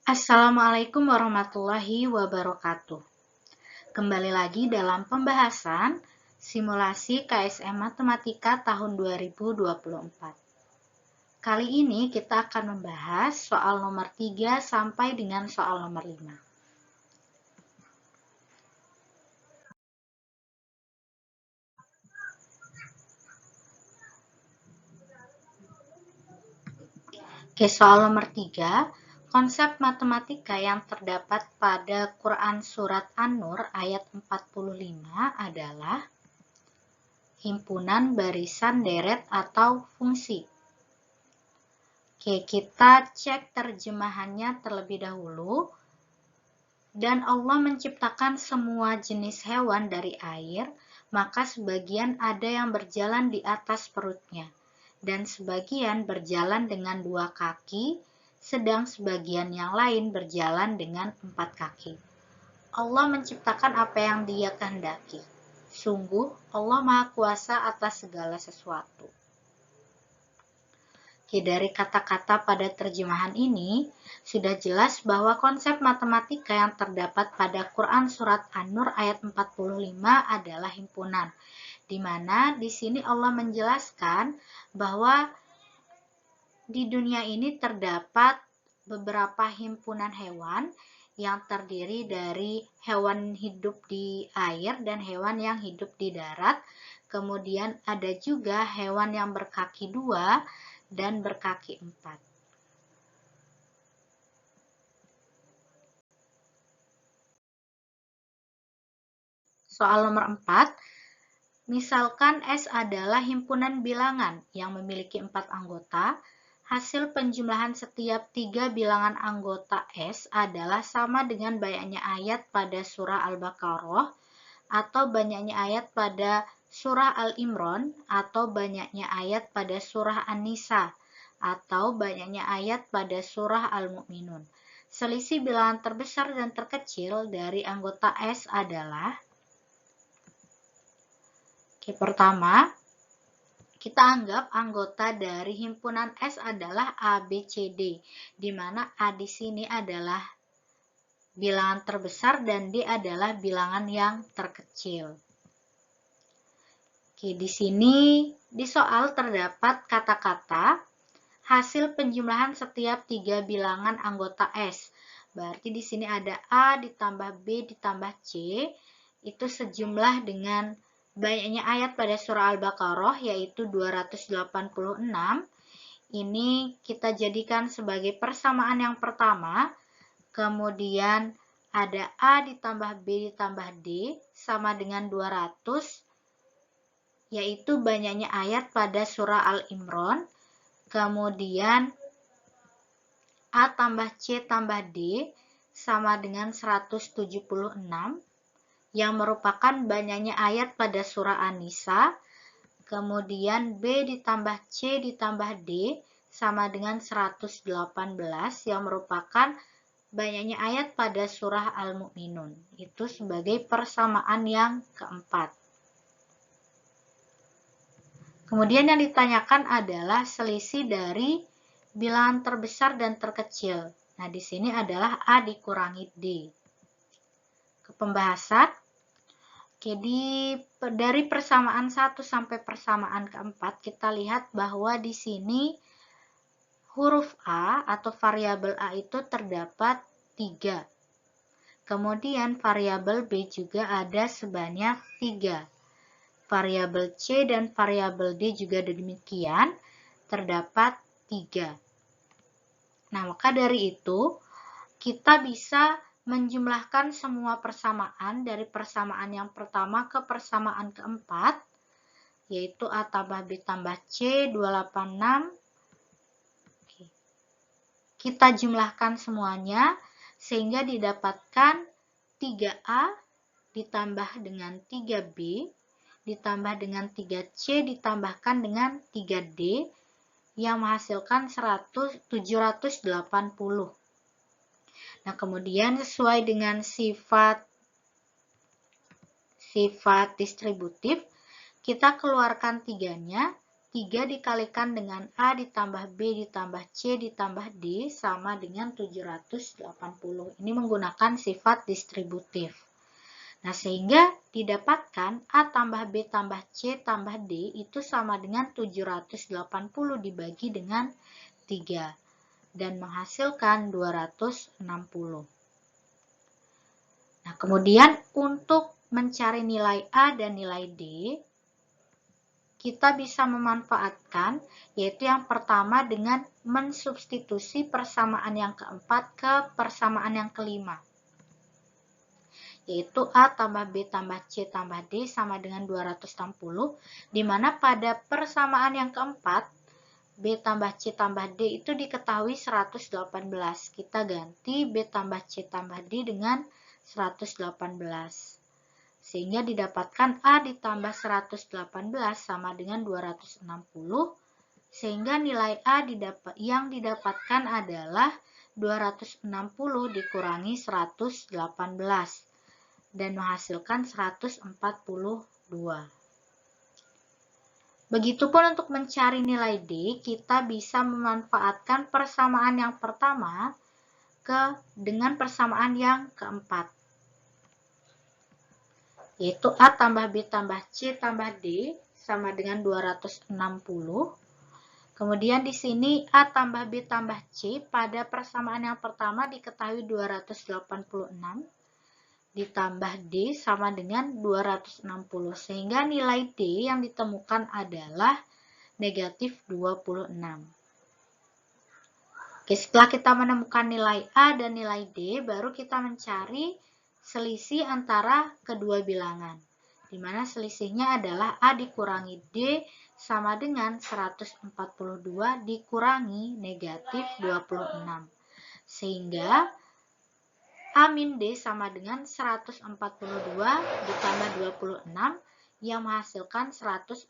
Assalamualaikum warahmatullahi wabarakatuh. Kembali lagi dalam pembahasan simulasi KSM Matematika tahun 2024. Kali ini kita akan membahas soal nomor 3 sampai dengan soal nomor 5. Oke, soal nomor 3. Konsep matematika yang terdapat pada Quran Surat An-Nur ayat 45 adalah himpunan barisan deret atau fungsi. Oke, kita cek terjemahannya terlebih dahulu. Dan Allah menciptakan semua jenis hewan dari air, maka sebagian ada yang berjalan di atas perutnya, dan sebagian berjalan dengan 2 kaki, sedang sebagian yang lain berjalan dengan 4 kaki. Allah menciptakan apa yang Dia kehendaki. Sungguh, Allah Maha Kuasa atas segala sesuatu. Oke, dari kata-kata pada terjemahan ini, sudah jelas bahwa konsep matematika yang terdapat pada Quran Surat An-Nur ayat 45 adalah himpunan, di mana di sini Allah menjelaskan bahwa di dunia ini terdapat beberapa himpunan hewan yang terdiri dari hewan hidup di air dan hewan yang hidup di darat. Kemudian ada juga hewan yang berkaki 2 dan berkaki 4. Soal nomor 4, misalkan S adalah himpunan bilangan yang memiliki 4 anggota, hasil penjumlahan setiap 3 bilangan anggota S adalah sama dengan banyaknya ayat pada surah Al-Baqarah, atau banyaknya ayat pada surah Al-Imran, atau banyaknya ayat pada surah An-Nisa, atau banyaknya ayat pada surah Al-Mu'minun. Selisih bilangan terbesar dan terkecil dari anggota S adalah, pertama, kita anggap anggota dari himpunan S adalah A, B, C, D, di mana A di sini adalah bilangan terbesar dan D adalah bilangan yang terkecil. Oke, di sini di soal terdapat kata-kata hasil penjumlahan setiap 3 bilangan anggota S. Berarti di sini ada A ditambah B ditambah C, itu sejumlah dengan banyaknya ayat pada surah Al-Baqarah, yaitu 286. Ini kita jadikan sebagai persamaan yang pertama. Kemudian ada A ditambah B ditambah D sama dengan 200, yaitu banyaknya ayat pada surah Al-Imran. Kemudian A tambah C tambah D sama dengan 176, yang merupakan banyaknya ayat pada surah An-Nisa. Kemudian B ditambah C ditambah D sama dengan 118, yang merupakan banyaknya ayat pada surah Al-Mu'minun. Itu sebagai persamaan yang keempat. Kemudian yang ditanyakan adalah selisih dari bilangan terbesar dan terkecil. Nah, di sini adalah A dikurangi D. Ke pembahasan. Oke, dari persamaan 1 sampai persamaan keempat, kita lihat bahwa di sini huruf A atau variabel A itu terdapat 3. Kemudian variabel B juga ada sebanyak 3. Variabel C dan variabel D juga demikian, terdapat 3. Nah, maka dari itu, kita bisa menjumlahkan semua persamaan dari persamaan yang pertama ke persamaan keempat, yaitu A tambah B tambah C, 286. Kita jumlahkan semuanya, sehingga didapatkan 3A ditambah dengan 3B, ditambah dengan 3C, ditambahkan dengan 3D, yang menghasilkan 780. Nah, kemudian sesuai dengan sifat distributif, kita keluarkan 3-nya. 3 dikalikan dengan A ditambah B ditambah C ditambah D sama dengan 780. Ini menggunakan sifat distributif. Nah, sehingga didapatkan A tambah B tambah C tambah D itu sama dengan 780 dibagi dengan 3 dan menghasilkan 260. Nah, kemudian untuk mencari nilai A dan nilai D, kita bisa memanfaatkan, yaitu yang pertama dengan mensubstitusi persamaan yang keempat ke persamaan yang kelima, yaitu A tambah B tambah C tambah D sama dengan 260, di mana pada persamaan yang keempat, B tambah C tambah D itu diketahui 118. Kita ganti B tambah C tambah D dengan 118. Sehingga didapatkan A ditambah 118 sama dengan 260, sehingga nilai A yang didapatkan adalah 260 dikurangi 118 dan menghasilkan 142. Begitupun untuk mencari nilai D, kita bisa memanfaatkan persamaan yang pertama dengan persamaan yang keempat, yaitu A tambah B tambah C tambah D sama dengan 260. Kemudian di sini A tambah B tambah C pada persamaan yang pertama diketahui 286 ditambah D sama dengan 260, sehingga nilai D yang ditemukan adalah negatif 26. Oke, setelah kita menemukan nilai A dan nilai D, baru kita mencari selisih antara kedua bilangan, di mana selisihnya adalah A dikurangi D sama dengan 142 dikurangi negatif 26. Sehingga A min D sama dengan 142 ditambah 26 yang menghasilkan 168.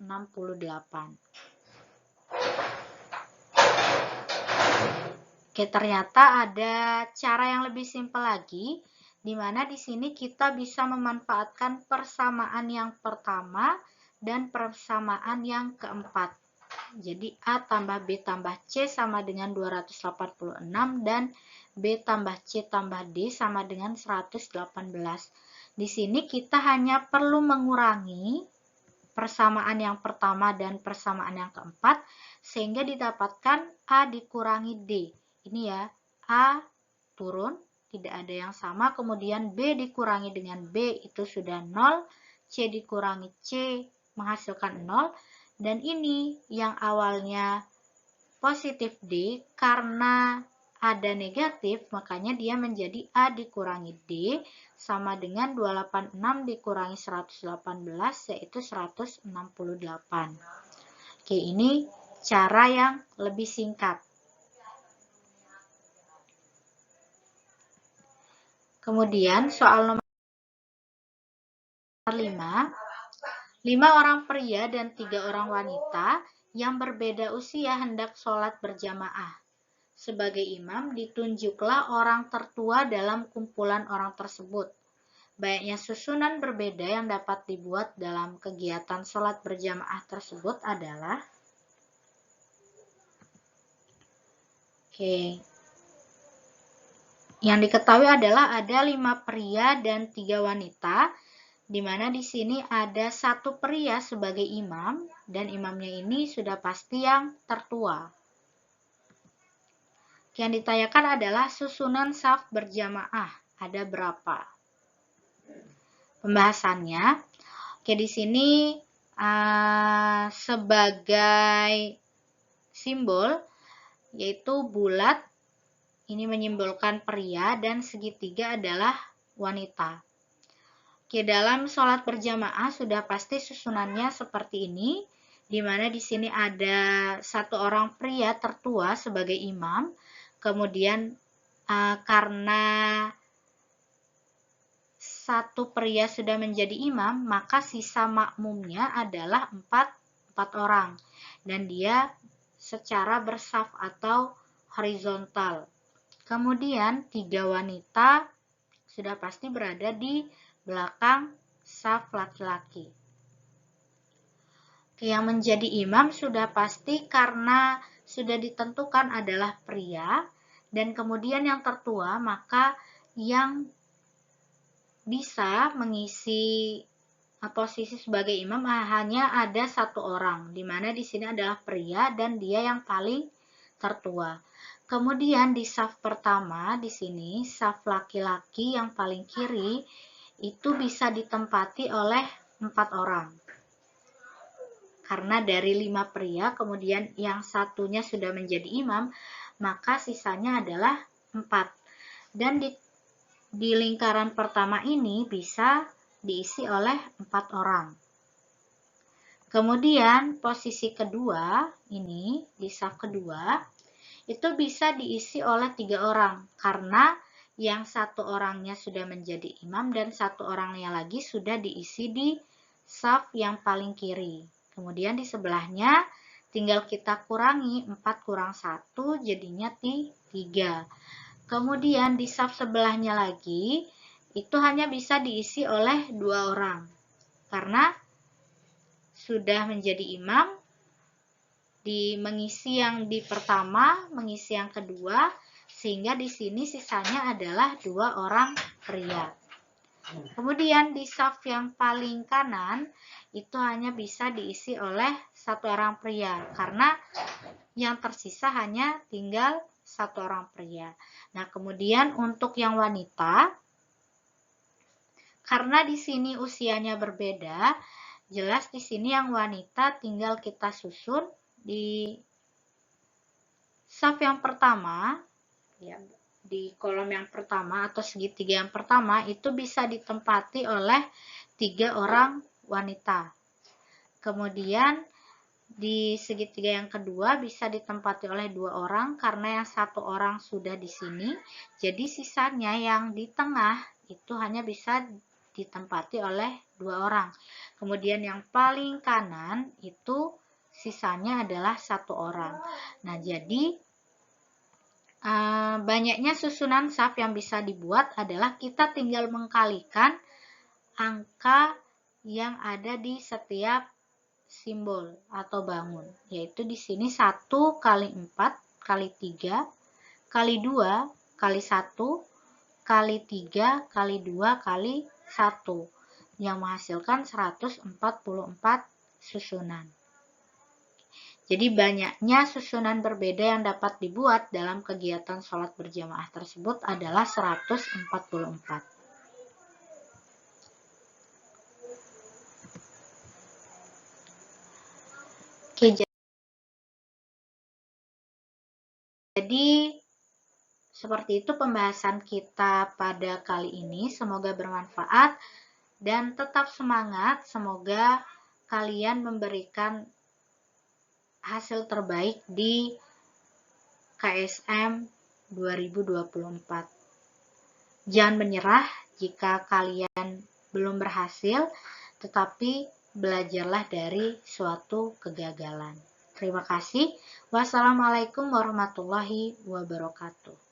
Oke, ternyata ada cara yang lebih simpel lagi, di mana di sini kita bisa memanfaatkan persamaan yang pertama dan persamaan yang keempat. Jadi A tambah B tambah C sama dengan 286 dan B tambah C tambah D sama dengan 118. Di sini kita hanya perlu mengurangi persamaan yang pertama dan persamaan yang keempat sehingga didapatkan A dikurangi D. Ini ya, A turun, tidak ada yang sama, kemudian B dikurangi dengan B itu sudah 0, C dikurangi C menghasilkan 0, dan ini yang awalnya positif D karena ada negatif, makanya dia menjadi A dikurangi D sama dengan 286 dikurangi 118 yaitu 168. Oke, ini cara yang lebih singkat. Kemudian soal nomor 5, 5 orang pria dan 3 orang wanita yang berbeda usia hendak sholat berjamaah. Sebagai imam ditunjuklah orang tertua dalam kumpulan orang tersebut. Banyaknya susunan berbeda yang dapat dibuat dalam kegiatan sholat berjamaah tersebut adalah yang diketahui adalah ada 5 pria dan 3 wanita, di mana di sini ada 1 pria sebagai imam, dan imamnya ini sudah pasti yang tertua. Yang ditanyakan adalah susunan shaf berjamaah, ada berapa? Pembahasannya, di sini sebagai simbol, yaitu bulat, ini menyimbolkan pria, dan segitiga adalah wanita. Dalam sholat berjamaah sudah pasti susunannya seperti ini, di mana di sini ada 1 orang pria tertua sebagai imam, kemudian karena 1 pria sudah menjadi imam, maka sisa makmumnya adalah 4 orang, dan dia secara bersaf atau horizontal. Kemudian 3 wanita sudah pasti berada di belakang shaf laki-laki. Yang menjadi imam sudah pasti karena sudah ditentukan adalah pria, dan kemudian yang tertua, maka yang bisa mengisi posisi sebagai imam hanya ada satu orang, di mana di sini adalah pria dan dia yang paling tertua. Kemudian di saf pertama di sini, saf laki-laki yang paling kiri itu bisa ditempati oleh 4 orang. Karena dari 5 pria, kemudian yang satunya sudah menjadi imam, maka sisanya adalah 4. Dan di lingkaran pertama ini bisa diisi oleh 4 orang. Kemudian posisi kedua ini, di saf kedua, itu bisa diisi oleh 3 orang, karena yang satu orangnya sudah menjadi imam dan satu orangnya lagi sudah diisi di saf yang paling kiri. Kemudian di sebelahnya tinggal kita kurangi, 4 kurang 1 jadinya 3. Kemudian di saf sebelahnya lagi, itu hanya bisa diisi oleh 2 orang. Karena sudah menjadi imam, mengisi yang di pertama, mengisi yang kedua, sehingga di sini sisanya adalah 2 orang pria. Kemudian di saf yang paling kanan, itu hanya bisa diisi oleh 1 orang pria, karena yang tersisa hanya tinggal 1 orang pria. Nah, kemudian untuk yang wanita, karena di sini usianya berbeda, jelas di sini yang wanita tinggal kita susun di saf yang pertama, ya, di kolom yang pertama atau segitiga yang pertama itu bisa ditempati oleh 3 orang wanita. Kemudian di segitiga yang kedua bisa ditempati oleh 2 orang karena yang 1 orang sudah di sini. Jadi sisanya yang di tengah itu hanya bisa ditempati oleh 2 orang. Kemudian yang paling kanan itu sisanya adalah 1 orang. Nah, jadi banyaknya susunan saf yang bisa dibuat adalah kita tinggal mengkalikan angka yang ada di setiap simbol atau bangun, yaitu di sini 1 kali 4 kali 3 kali 2 kali 1 kali 3 kali 2 kali 1 yang menghasilkan 144 susunan. Jadi banyaknya susunan berbeda yang dapat dibuat dalam kegiatan sholat berjamaah tersebut adalah 144. Oke, jadi seperti itu pembahasan kita pada kali ini. Semoga bermanfaat dan tetap semangat. Semoga kalian memberikan hasil terbaik di KSM 2024. Jangan menyerah jika kalian belum berhasil, tetapi belajarlah dari suatu kegagalan. Terima kasih. Wassalamualaikum warahmatullahi wabarakatuh.